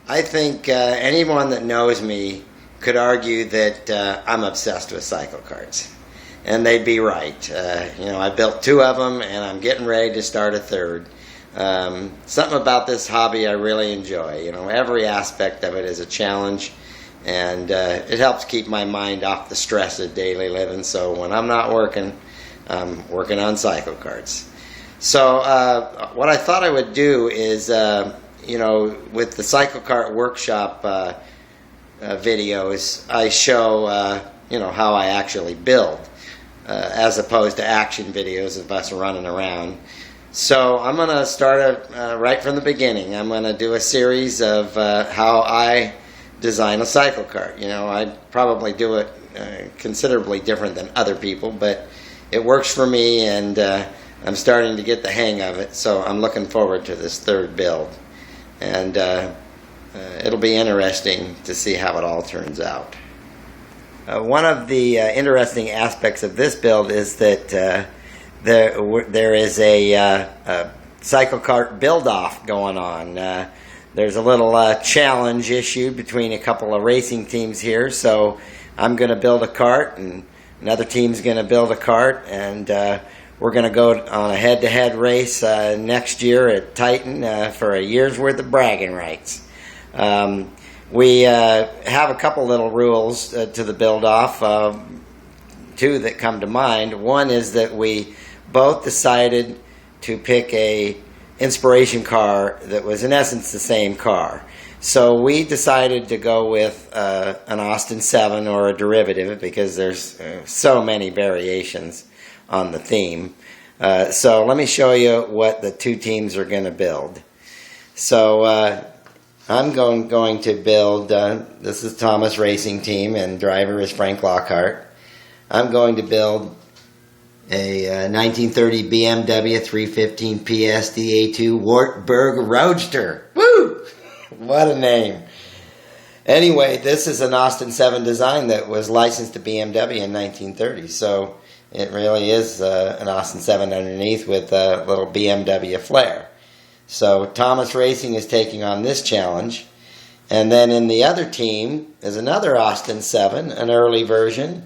I think anyone that knows me could argue that I'm obsessed with cycle carts. And they'd be right. I built 2 of them, and I'm getting ready to start a 3rd. Something about this hobby I really enjoy. Every aspect of it is a challenge, and it helps keep my mind off the stress of daily living. So when I'm not working, I'm working on cycle carts. So what I thought I would do is, with the Cyclekart workshop videos, I show, how I actually build, as opposed to action videos of us running around. So I'm going to start right from the beginning. I'm going to do a series of how I design a cycle cart. I probably do it considerably different than other people, but it works for me, and I'm starting to get the hang of it. So I'm looking forward to this 3rd build, and it'll be interesting to see how it all turns out. One of the interesting aspects of this build is that there is a Cyclekart build-off going on. There's a little challenge issued between a couple of racing teams here, so I'm going to build a cart, and another team's going to build a cart, and we're going to go on a head-to-head race next year at Titan for a year's worth of bragging rights. We have a couple little rules to the build-off, 2 that come to mind. One is that we both decided to pick a inspiration car that was in essence the same car. So we decided to go with an Austin 7 or a derivative, because there's so many variations on the theme. So let me show you what the 2 teams are going to build. So I'm going to build, this is Thomas Racing Team, and driver is Frank Lockhart. I'm going to build a 1930 BMW 315 PSD A2 Wartburg Roadster. Woo! What a name. Anyway, this is an Austin 7 design that was licensed to BMW in 1930, so it really is an Austin 7 underneath with a little BMW flair. So Thomas Racing is taking on this challenge. And then in the other team is another Austin 7, an early version.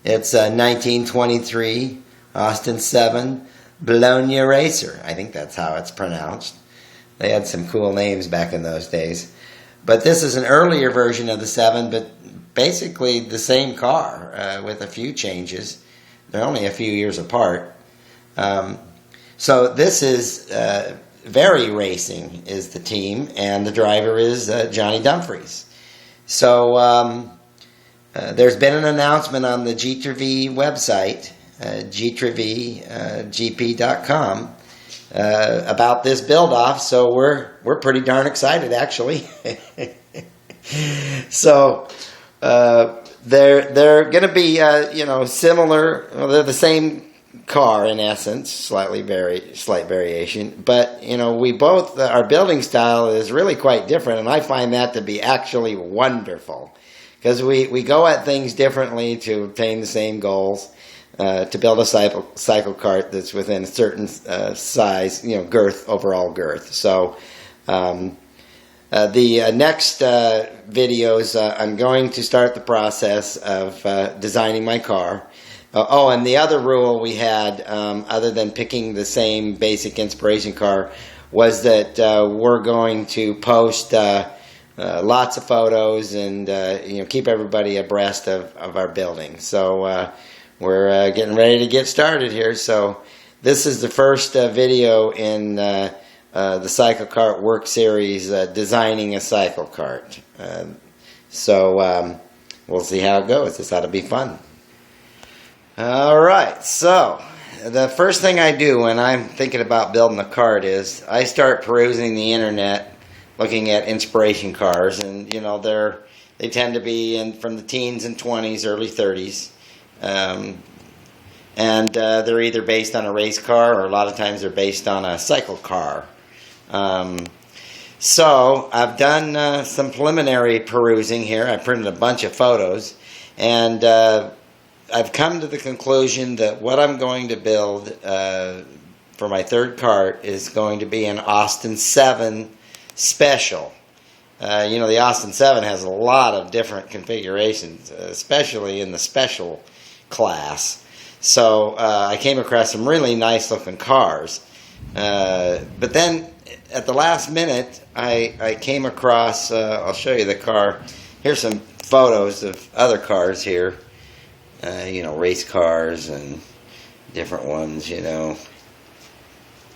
It's a 1923 Austin 7 Bologna Racer. I think that's how it's pronounced. They had some cool names back in those days. But this is an earlier version of the 7, but basically the same car with a few changes. They're only a few years apart. So this is Very Racing is the team, and the driver is Johnny Dumfries. So there's been an announcement on the G3V website, g3vgp.com, about this build-off, so we're pretty darn excited, actually. So they're going to be similar. Well, they're the same car in essence, slight variation, but we both our building style is really quite different, and I find that to be actually wonderful, because we go at things differently to obtain the same goals. To build a cycle cart that's within a certain size, girth, overall girth. So the next videos, I'm going to start the process of designing my car. And the other rule we had, other than picking the same basic inspiration car, was that we're going to post lots of photos and keep everybody abreast of our building. So we're getting ready to get started here. So this is the first video in the Cyclekart work series, designing a cycle cart. So we'll see how it goes. This ought to be fun. All right, so the first thing I do when I'm thinking about building a cart is I start perusing the internet, looking at inspiration cars, and they tend to be from the teens and 20s, early 30s, and they're either based on a race car, or a lot of times they're based on a cycle car. So I've done some preliminary perusing here. I printed a bunch of photos, and I've come to the conclusion that what I'm going to build for my third cart is going to be an Austin 7 Special. The Austin 7 has a lot of different configurations, especially in the special class. So I came across some really nice looking cars. But then at the last minute, I came across, I'll show you the car. Here's some photos of other cars here. Race cars and different ones,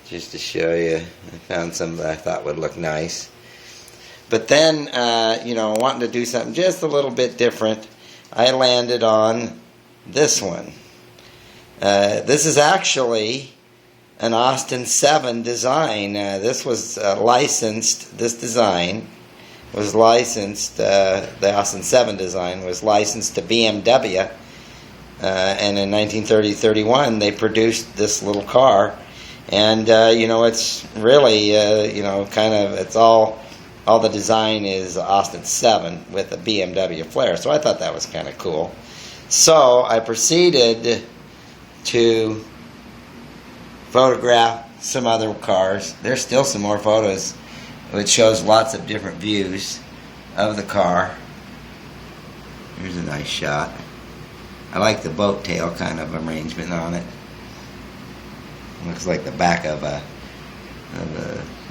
just to show you. I found some that I thought would look nice. But then, wanting to do something just a little bit different, I landed on this one. This is actually an Austin 7 design. This was licensed, this design was licensed, the Austin 7 design was licensed to BMW. And in 1930-31, they produced this little car. And, it's really, it's all the design is Austin 7 with a BMW flare. So I thought that was kind of cool. So I proceeded to photograph some other cars. There's still some more photos, which shows lots of different views of the car. Here's a nice shot. I like the boat tail kind of arrangement on it. Looks like the back of a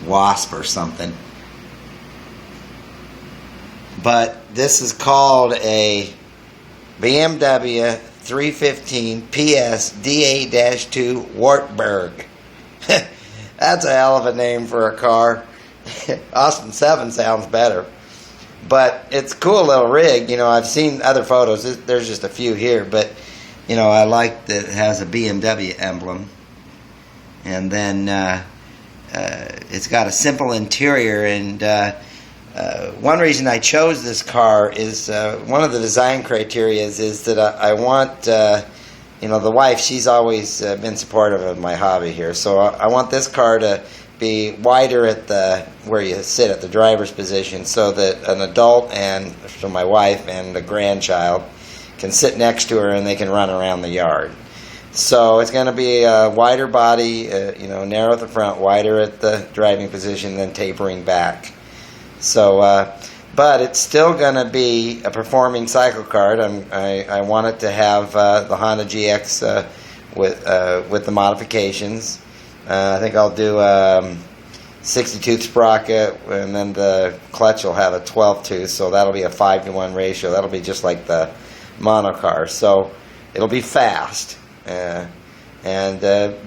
wasp or something. But this is called a BMW 315 PS D8-2 Wartburg. That's a hell of a name for a car. Austin 7 sounds better. But it's a cool little rig. I've seen other photos. There's just a few here. But, I like that it has a BMW emblem. And then it's got a simple interior. And one reason I chose this car is one of the design criteria is that I want, the wife, she's always been supportive of my hobby here. So I want this car to be wider at where you sit at the driver's position, so that an adult and so my wife and a grandchild can sit next to her and they can run around the yard. So it's going to be a wider body, narrow at the front, wider at the driving position, then tapering back. So, but it's still going to be a performing Cyclekart. I want it to have the Honda GX with the modifications. I think I'll do 60-tooth sprocket, and then the clutch will have a 12-tooth, so that'll be a 5-to-1 ratio. That'll be just like the monocar. So it'll be fast, and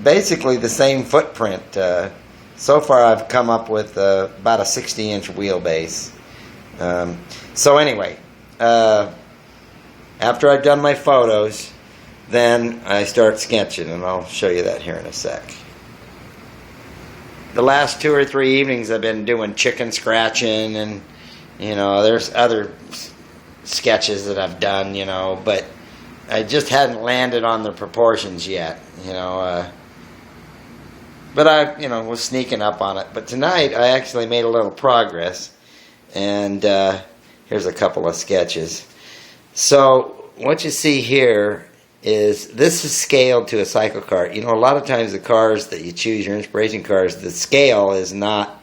basically the same footprint. So far I've come up with about a 60-inch wheelbase. So anyway, after I've done my photos, then I start sketching, and I'll show you that here in a sec. The last 2 or 3 evenings I've been doing chicken scratching, and there's other sketches that I've done, but I just hadn't landed on the proportions yet, but I was sneaking up on it. But tonight I actually made a little progress, and here's a couple of sketches. So what you see here is this is scaled to a Cyclekart. A lot of times the cars that you choose, your inspiration cars, the scale is not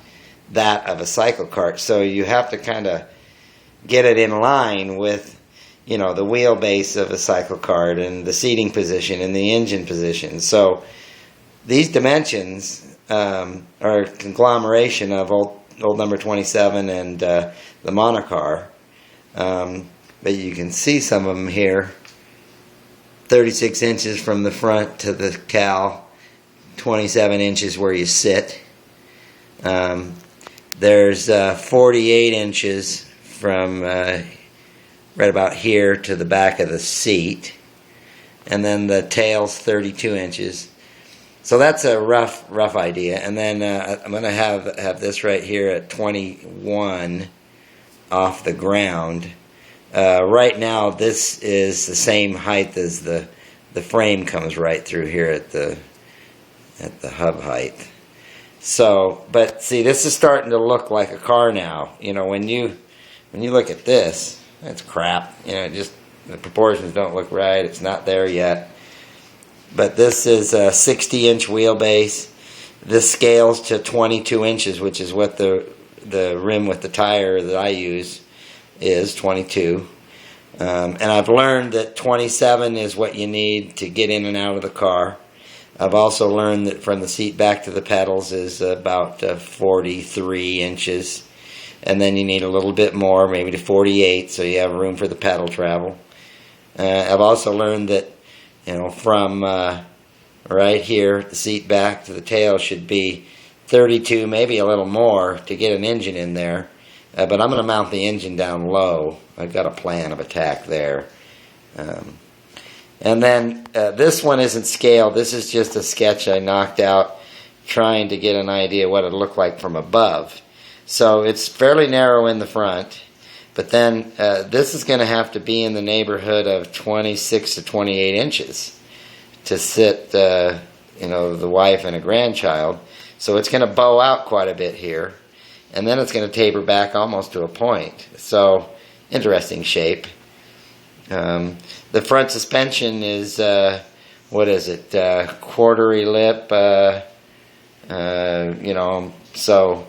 that of a Cyclekart. So you have to kind of get it in line with, the wheelbase of a Cyclekart and the seating position and the engine position. So these dimensions are a conglomeration of old number 27 and the monocar. But you can see some of them here. 36 inches from the front to the cowl, 27 inches where you sit. There's 48 inches from right about here to the back of the seat, and then the tail's 32 inches. So that's a rough idea. And then I'm going to have this right here at 21 off the ground. Right now, this is the same height as the frame comes right through here at the hub height. So, but see, this is starting to look like a car now. When you look at this, that's crap. Just the proportions don't look right. It's not there yet. But this is a 60-inch wheelbase. This scales to 22 inches, which is what the the rim with the tire that I use is 22. And I've learned that 27 is what you need to get in and out of the car. I've also learned that from the seat back to the pedals is about 43 inches. And then you need a little bit more, maybe to 48, so you have room for the pedal travel. I've also learned that, from right here, the seat back to the tail should be 32, maybe a little more to get an engine in there. But I'm going to mount the engine down low. I've got a plan of attack there. And then this one isn't scaled. This is just a sketch I knocked out trying to get an idea what it looked like from above. So it's fairly narrow in the front, but then this is going to have to be in the neighborhood of 26 to 28 inches to sit, the wife and a grandchild. So it's going to bow out quite a bit here, and then it's going to taper back almost to a point. So interesting shape. The front suspension is, quarterly lip, so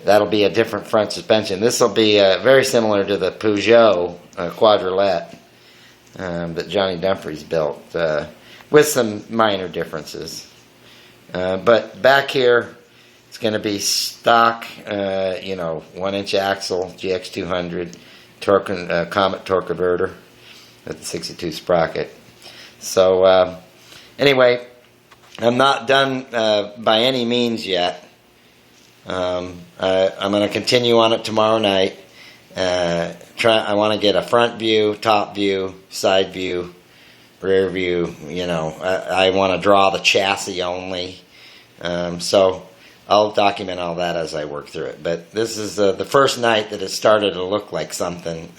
that'll be a different front suspension. This will be very similar to the Peugeot Quadrillette that Johnny Dumfries built, with some minor differences. But back here, it's going to be stock, 1-inch axle, GX200, Comet torque converter with the 62 sprocket. So anyway, I'm not done by any means yet. I'm going to continue on it tomorrow night. I want to get a front view, top view, side view, rear view. I want to draw the chassis only. So I'll document all that as I work through it. But this is the first night that it started to look like something,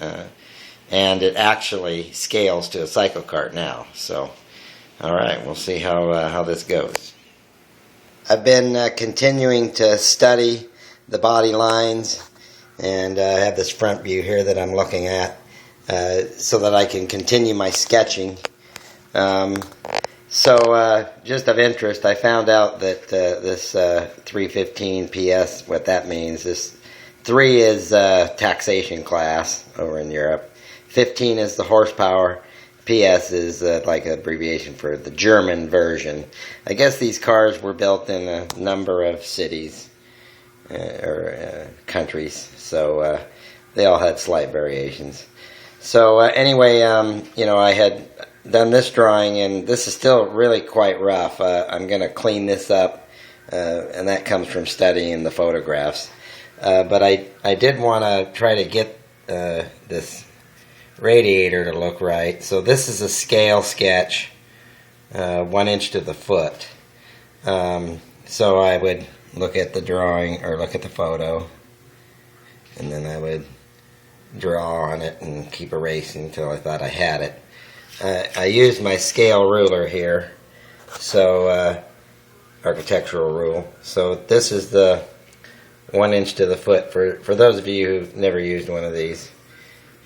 and it actually scales to a Cyclekart now. So, all right, we'll see how this goes. I've been continuing to study the body lines, and I have this front view here that I'm looking at so that I can continue my sketching. Just of interest, I found out that this 315 PS, what that means, this 3 is taxation class over in Europe, 15 is the horsepower, PS is like an abbreviation for the German version. I guess these cars were built in a number of cities or countries, so they all had slight variations. So anyway, I had done this drawing, and this is still really quite rough. I'm going to clean this up, and that comes from studying the photographs. But I did want to try to get this radiator to look right. So this is a scale sketch, 1 inch to the foot. So I would look at the drawing, or look at the photo, and then I would draw on it and keep erasing until I thought I had it. I used my scale ruler here, so architectural rule. So this is the 1 inch to the foot. For those of you who've never used one of these,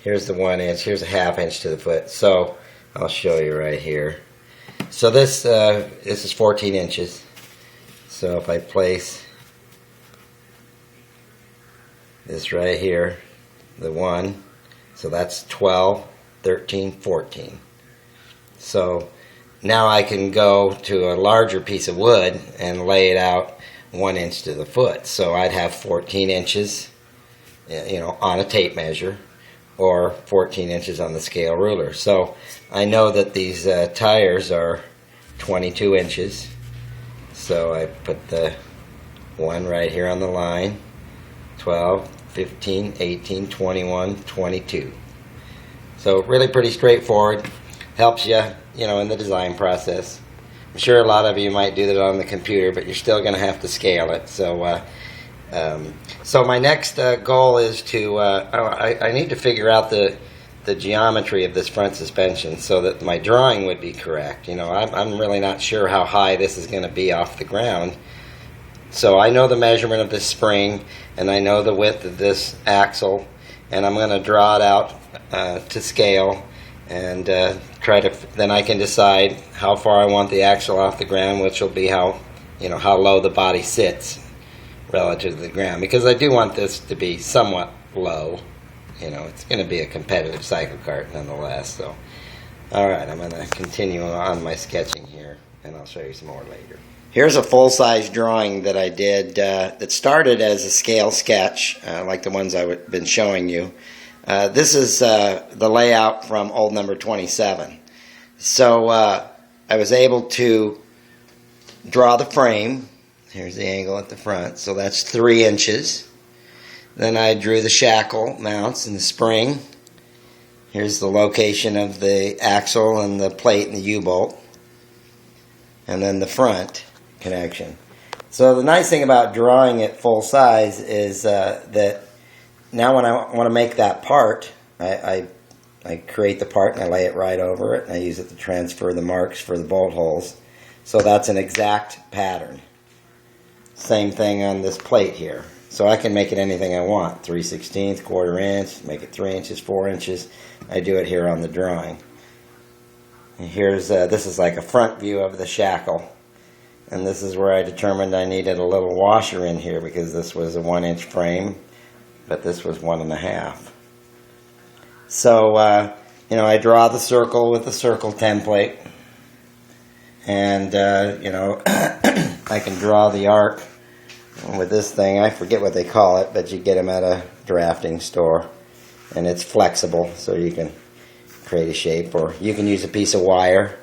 here's the 1 inch. Here's a ½ inch to the foot. So I'll show you right here. So this is 14 inches. So if I place this right here, the 1, so that's 12, 13, 14. So now I can go to a larger piece of wood and lay it out 1 inch to the foot. So I'd have 14 inches, on a tape measure, or 14 inches on the scale ruler. So I know that these tires are 22 inches. So I put the 1 right here on the line, 12, 15, 18, 21, 22. So really pretty straightforward. Helps you, in the design process. I'm sure a lot of you might do that on the computer, but you're still going to have to scale it. So, so my next goal is to, I need to figure out the geometry of this front suspension so that my drawing would be correct. I'm really not sure how high this is going to be off the ground. So I know the measurement of this spring, and I know the width of this axle, and I'm going to draw it out to scale, and then I can decide how far I want the axle off the ground, which will be how low the body sits relative to the ground, because I do want this to be somewhat low. You know, it's going to be a competitive cycle cart nonetheless. So, all right, I'm going to continue on my sketching here, and I'll show you some more later. Here's a full-size drawing that I did that started as a scale sketch, like the ones I've been showing you. This is the layout from old number 27. So I was able to draw the frame. Here's the angle at the front, so that's 3 inches. Then I drew the shackle mounts and the spring. Here's the location of the axle and the plate and the U-bolt. And then the front connection. So the nice thing about drawing it full size is that now when I want to make that part, I create the part and I lay it right over it, and I use it to transfer the marks for the bolt holes. So that's an exact pattern. Same thing on this plate here. So I can make it anything I want. 3/16, quarter inch, make it 3 inches, 4 inches. I do it here on the drawing. And here's this is like a front view of the shackle. And this is where I determined I needed a little washer in here, because this was a 1-inch frame, but this was 1.5. So, you know, I draw the circle with the circle template. And, you know, I can draw the arc with this thing. I forget what they call it, but you get them at a drafting store. And it's flexible, so you can create a shape, or you can use a piece of wire.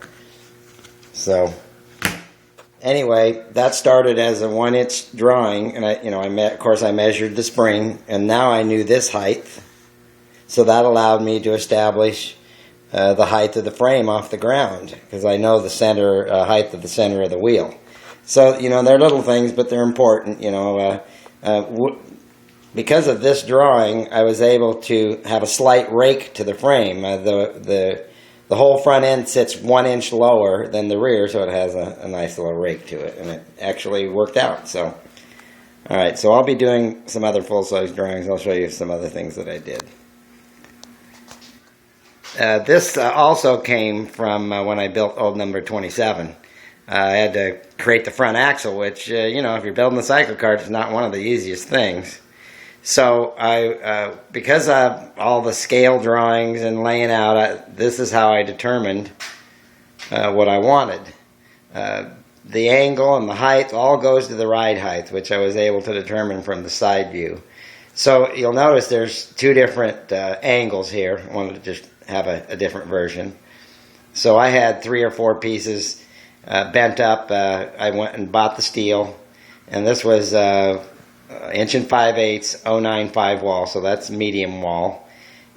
So, anyway, that started as a 1-inch drawing, and of course I measured the spring, and now I knew this height. So that allowed me to establish the height of the frame off the ground, because I know the center height of the center of the wheel. So, you know, they're little things, but they're important. You know, because of this drawing, I was able to have a slight rake to the frame. The whole front end sits 1 inch lower than the rear, so it has a nice little rake to it, and it actually worked out. So, all right, so I'll be doing some other full-size drawings. I'll show you some other things that I did. This also came from when I built old number 27. I had to create the front axle, which, you know, if you're building a Cyclekart, it's not one of the easiest things. So because of all the scale drawings and laying out, this is how I determined what I wanted. The angle and the height all goes to the ride height, which I was able to determine from the side view. So you'll notice there's 2 different angles here. I wanted to just have a different version. So I had 3 or 4 pieces bent up. I went and bought the steel, and this was 1 5/8 095 wall, so that's medium wall.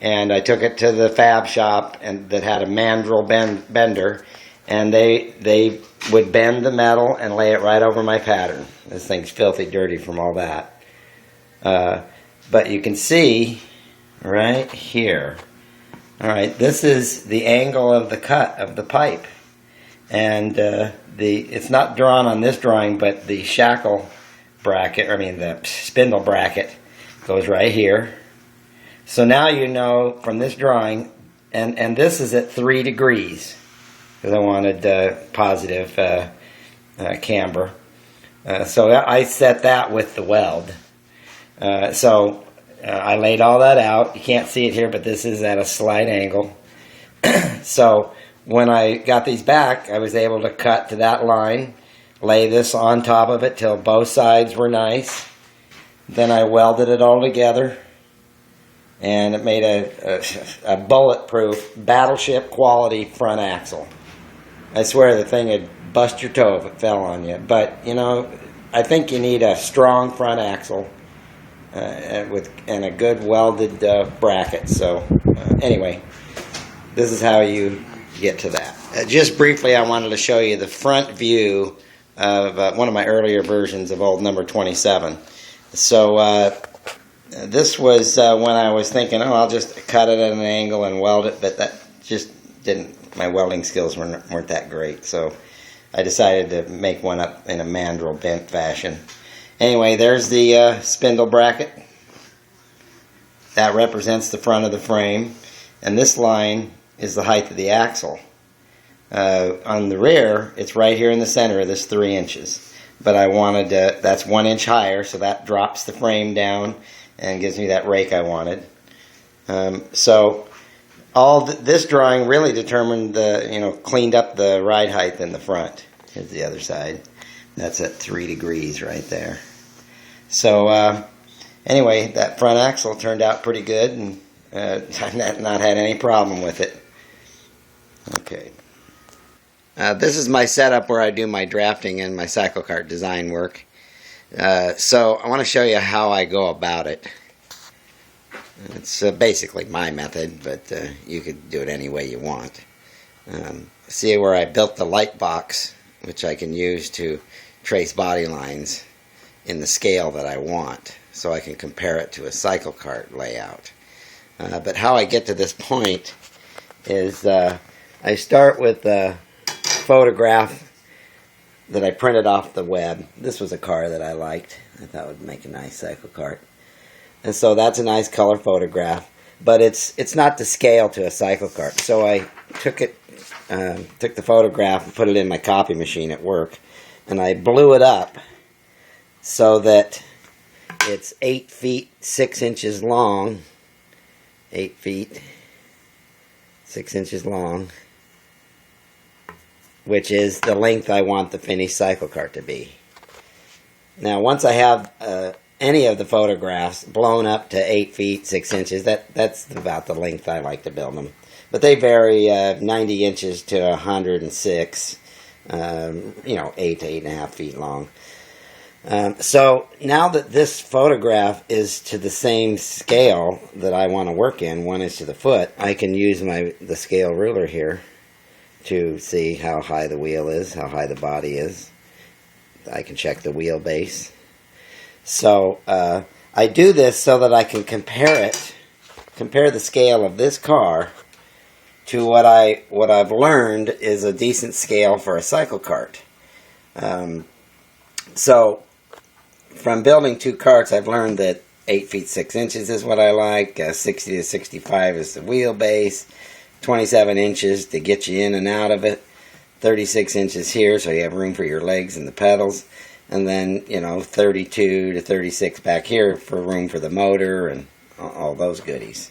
And I took it to the fab shop, and that had a mandrel bender, and they would bend the metal and lay it right over my pattern. This thing's filthy dirty from all that. But you can see right here. All right, this is the angle of the cut of the pipe, and it's not drawn on this drawing, but the shackle bracket, the spindle bracket goes right here. So now you know from this drawing, and this is at 3 degrees, because I wanted positive camber. So I set that with the weld. I laid all that out. You can't see it here, but this is at a slight angle. So when I got these back, I was able to cut to that line, lay this on top of it till both sides were nice. Then I welded it all together, and it made a bulletproof, battleship quality front axle. I swear the thing would bust your toe if it fell on you. But, you know, I think you need a strong front axle and a good welded bracket. So anyway, this is how you get to that. Just briefly, I wanted to show you the front view of one of my earlier versions of old number 27. So this was when I was thinking, oh, I'll just cut it at an angle and weld it, but that just didn't, my welding skills weren't that great. So I decided to make one up in a mandrel bent fashion. Anyway, there's the spindle bracket. That represents the front of the frame. And this line is the height of the axle. On the rear, it's right here in the center of this 3 inches. but I wanted to, that's 1 inch higher, so that drops the frame down and gives me that rake I wanted. So all this drawing really determined cleaned up the ride height in the front. Here's the other side. That's at 3 degrees right there. So anyway, that front axle turned out pretty good, and I've not had any problem with it. Okay. This is my setup where I do my drafting and my Cyclekart design work. So I want to show you how I go about it. It's basically my method, but you could do it any way you want. See where I built the light box, which I can use to trace body lines in the scale that I want, so I can compare it to a Cyclekart layout. But how I get to this point is I start with a photograph that I printed off the web. This was a car that I liked. I thought would make a nice Cyclekart. And so that's a nice color photograph, but it's not to scale to a Cyclekart. So I took the photograph and put it in my copy machine at work, and I blew it up so that it's 8 feet 6 inches long. 8 feet 6 inches long, which is the length I want the finished Cyclekart to be. Now, once I have any of the photographs blown up to 8 feet 6 inches, that's about the length I like to build them. But they vary 90 inches to 106, 8 to 8.5 feet long. So now that this photograph is to the same scale that I want to work in, 1 inch to the foot, I can use the scale ruler here to see how high the wheel is, how high the body is. I can check the wheelbase. So I do this so that I can compare the scale of this car to what I've learned is a decent scale for a Cyclekart. So from building 2 carts, I've learned that 8 feet 6 inches is what I like. 60 to 65 is the wheelbase. 27 inches to get you in and out of it. 36 inches here, so you have room for your legs and the pedals. And then, 32 to 36 back here for room for the motor and all those goodies.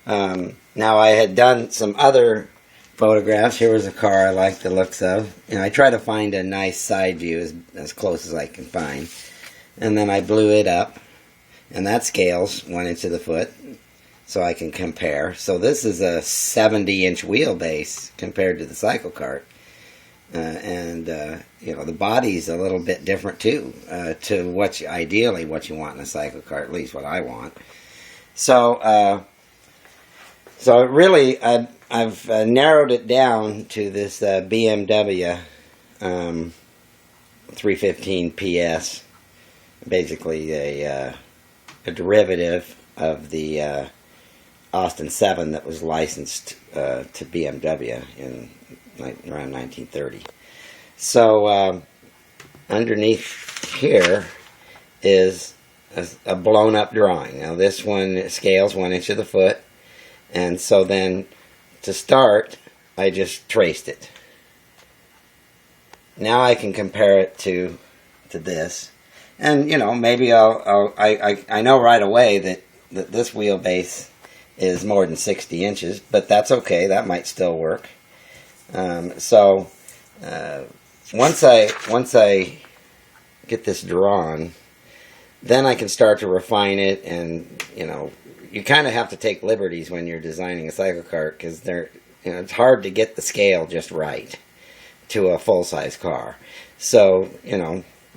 Now, I had done some other photographs. Here was a car I like the looks of. I try to find a nice side view as close as I can find. And then I blew it up. And that scales 1 inch to the foot, so I can compare. So this is a 70-inch wheelbase compared to the Cyclekart. The body's a little bit different too, to ideally what you want in a Cyclekart, at least what I want. So really, I've narrowed it down to this BMW 315 PS, basically a derivative of the Austin 7 that was licensed to BMW in around 1930. So underneath here is a blown up drawing. Now this one scales 1 inch to the foot, and so then to start I just traced it. Now I can compare it to this, and maybe I know right away that this wheelbase is more than 60 inches, but that's okay. That might still work. Once I get this drawn, then I can start to refine it, and you kind of have to take liberties when you're designing a Cyclekart, because it's hard to get the scale just right to a full-size car. So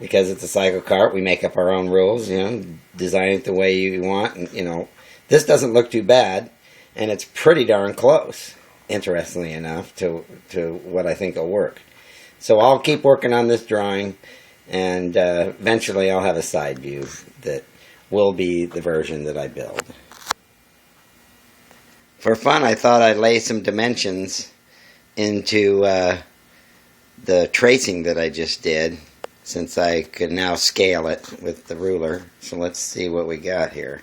because it's a Cyclekart, we make up our own rules. Design it the way you want, and this doesn't look too bad, and it's pretty darn close, interestingly enough, to what I think will work. So I'll keep working on this drawing, and eventually I'll have a side view that will be the version that I build. For fun, I thought I'd lay some dimensions into the tracing that I just did, since I could now scale it with the ruler. So let's see what we got here.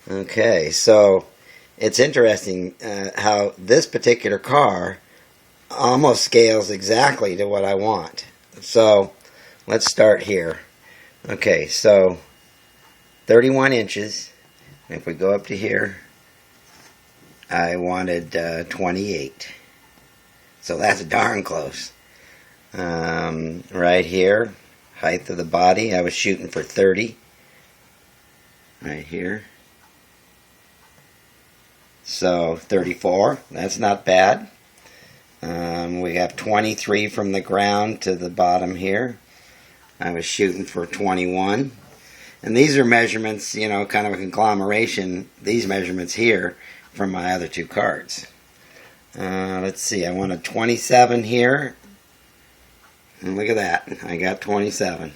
Okay, so it's interesting how this particular car almost scales exactly to what I want. So let's start here. Okay, so 31 inches. If we go up to here, I wanted 28. So that's darn close. Right here, height of the body, I was shooting for 30. Right here. So 34, that's not bad. We have 23 from the ground to the bottom here. I was shooting for 21. And these are measurements, you know, kind of a conglomeration, these measurements here from my other two cards. Let's see, I wanted 27 here. And look at that, I got 27.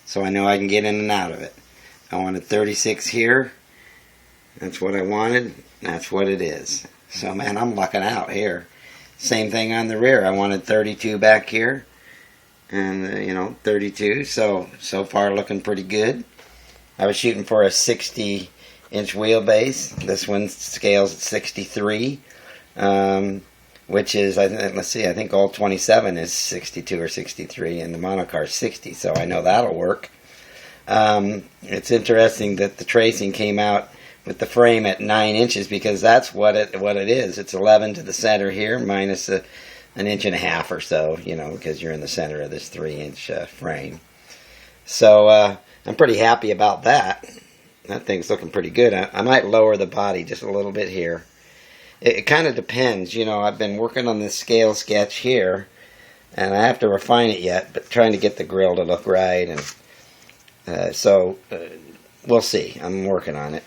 So I know I can get in and out of it. I wanted 36 here. That's what I wanted. That's what it is. So, man, I'm lucking out here. Same thing on the rear. I wanted 32 back here. And, you know, 32. So far looking pretty good. I was shooting for a 60-inch wheelbase. This one scales at 63. Which is, let's see, I think all 27 is 62 or 63, and the monocar is 60, so I know that'll work. It's interesting that the tracing came out with the frame at 9 inches, because that's what it is. It's 11 to the center here, minus an inch and a half or so, you know, because you're in the center of this 3-inch frame. So I'm pretty happy about that. That thing's looking pretty good. I might lower the body just a little bit here. It kind of depends, you know. I've been working on this scale sketch here, and I have to refine it yet, but trying to get the grill to look right, and so we'll see. I'm working on it.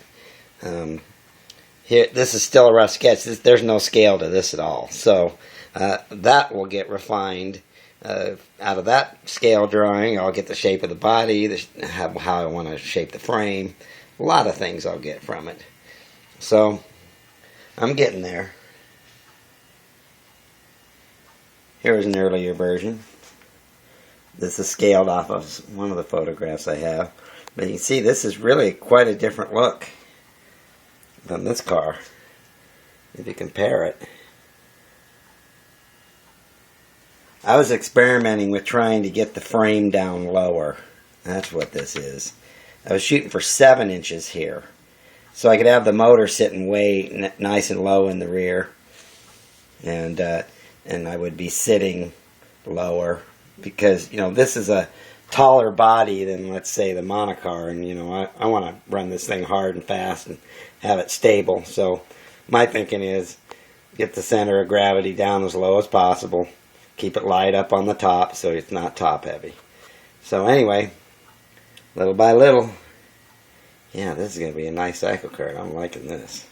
Here, this is still a rough sketch. There's no scale to this at all, so that will get refined. Out of that scale drawing, I'll get the shape of the body, how I want to shape the frame. A lot of things I'll get from it. So I'm getting there. Here's an earlier version. This is scaled off of one of the photographs I have. But you can see this is really quite a different look than this car, if you compare it. I was experimenting with trying to get the frame down lower. That's what this is. I was shooting for 7 inches here, so I could have the motor sitting way nice and low in the rear, and I would be sitting lower, because, you know, this is a taller body than, let's say, the monocar, and, you know, I want to run this thing hard and fast and have it stable. So my thinking is get the center of gravity down as low as possible, keep it light up on the top so it's not top heavy. So anyway, little by little, yeah, this is going to be a nice Cyclekart. I'm liking this.